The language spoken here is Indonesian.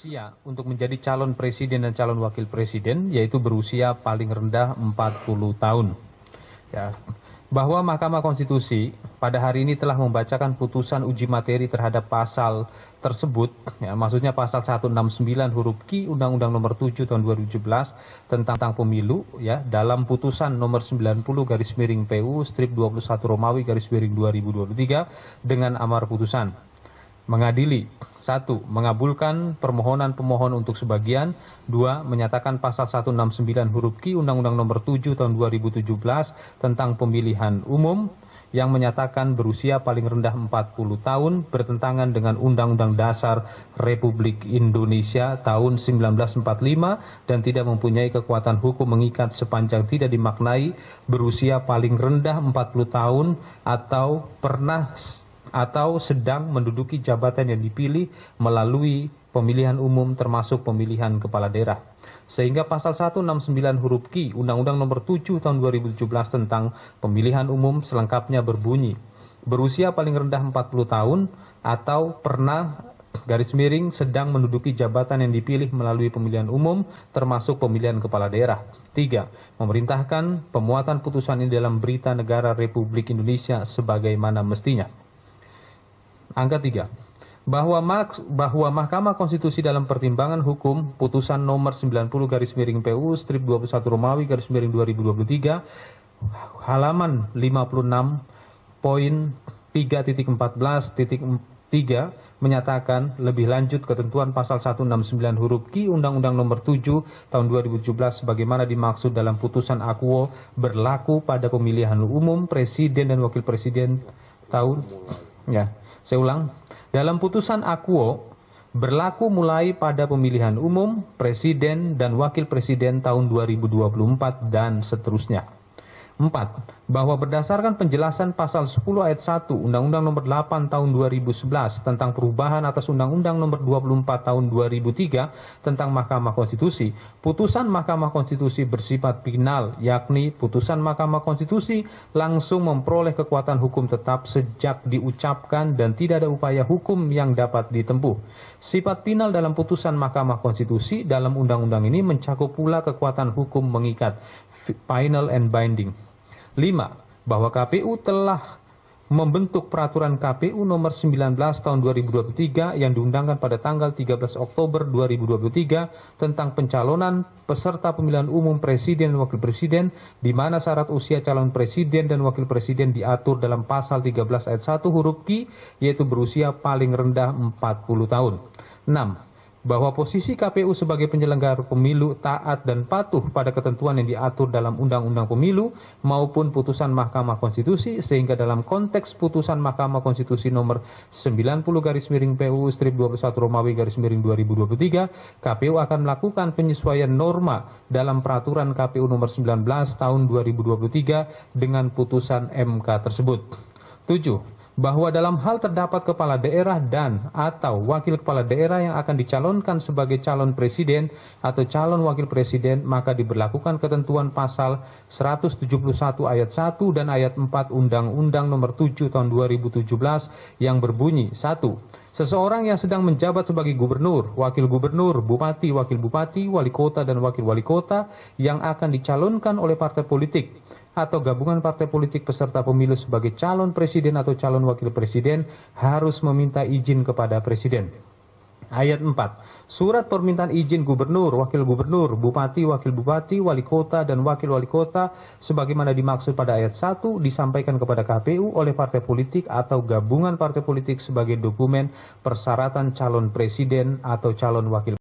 usia untuk menjadi calon presiden dan calon wakil presiden, yaitu berusia paling rendah 40 tahun. Ya. Bahwa Mahkamah Konstitusi pada hari ini telah membacakan putusan uji materi terhadap pasal tersebut, ya, maksudnya pasal 169 huruf Q Undang-Undang Nomor 7 Tahun 2017 tentang pemilu, ya, dalam putusan nomor 90/PU strip 21 Romawi /2023 dengan amar putusan mengadili: 1. Mengabulkan permohonan pemohon untuk sebagian. 2. Menyatakan pasal 169 huruf Q Undang-Undang Nomor 7 Tahun 2017 tentang pemilihan umum yang menyatakan berusia paling rendah 40 tahun bertentangan dengan Undang-Undang Dasar Republik Indonesia tahun 1945 dan tidak mempunyai kekuatan hukum mengikat sepanjang tidak dimaknai berusia paling rendah 40 tahun atau pernah atau sedang menduduki jabatan yang dipilih melalui pemilihan umum termasuk pemilihan kepala daerah. Sehingga pasal 169 huruf Q Undang-Undang Nomor 7 Tahun 2017 tentang pemilihan umum selengkapnya berbunyi: berusia paling rendah 40 tahun atau pernah sedang menduduki jabatan yang dipilih melalui pemilihan umum termasuk pemilihan kepala daerah. 3. Memerintahkan pemuatan putusan ini dalam Berita Negara Republik Indonesia sebagaimana mestinya. Angka 3. Bahwa Mahkamah Konstitusi dalam pertimbangan hukum putusan nomor 90/PU strip 21 Romawi /2023 halaman 56.3.14.3 menyatakan lebih lanjut ketentuan pasal 169 huruf Q Undang-Undang Nomor 7 Tahun 2017 sebagaimana dimaksud dalam putusan akuo berlaku pada pemilihan umum presiden dan wakil presiden dalam putusan akuo berlaku mulai pada pemilihan umum presiden dan wakil presiden tahun 2024 dan seterusnya. 4. Bahwa berdasarkan penjelasan pasal 10 ayat 1 Undang-Undang Nomor 8 Tahun 2011 tentang perubahan atas Undang-Undang Nomor 24 Tahun 2003 tentang Mahkamah Konstitusi, putusan Mahkamah Konstitusi bersifat final, yakni putusan Mahkamah Konstitusi langsung memperoleh kekuatan hukum tetap sejak diucapkan dan tidak ada upaya hukum yang dapat ditempuh. Sifat final dalam putusan Mahkamah Konstitusi dalam undang-undang ini mencakup pula kekuatan hukum mengikat, final and binding. 5. Bahwa KPU telah membentuk peraturan KPU nomor 19 tahun 2023 yang diundangkan pada tanggal 13 Oktober 2023 tentang pencalonan peserta pemilihan umum presiden dan wakil presiden, di mana syarat usia calon presiden dan wakil presiden diatur dalam pasal 13 ayat 1 huruf Q, yaitu berusia paling rendah 40 tahun. 6. Bahwa posisi KPU sebagai penyelenggara pemilu taat dan patuh pada ketentuan yang diatur dalam Undang-Undang Pemilu maupun putusan Mahkamah Konstitusi, sehingga dalam konteks putusan Mahkamah Konstitusi nomor 90/PU strip 21 Romawi /2023, KPU akan melakukan penyesuaian norma dalam peraturan KPU nomor 19 tahun 2023 dengan putusan MK tersebut. 7. Bahwa dalam hal terdapat kepala daerah dan atau wakil kepala daerah yang akan dicalonkan sebagai calon presiden atau calon wakil presiden, maka diberlakukan ketentuan pasal 171 ayat 1 dan ayat 4 Undang-Undang Nomor 7 Tahun 2017 yang berbunyi: 1. Seseorang yang sedang menjabat sebagai gubernur, wakil gubernur, bupati, wakil bupati, wali kota, dan wakil wali kota yang akan dicalonkan oleh partai politik atau gabungan partai politik peserta pemilu sebagai calon presiden atau calon wakil presiden harus meminta izin kepada presiden. Ayat 4. Surat permintaan izin gubernur, wakil gubernur, bupati, wakil bupati, wali kota, dan wakil wali kota sebagaimana dimaksud pada ayat 1 disampaikan kepada KPU oleh partai politik atau gabungan partai politik sebagai dokumen persyaratan calon presiden atau calon wakil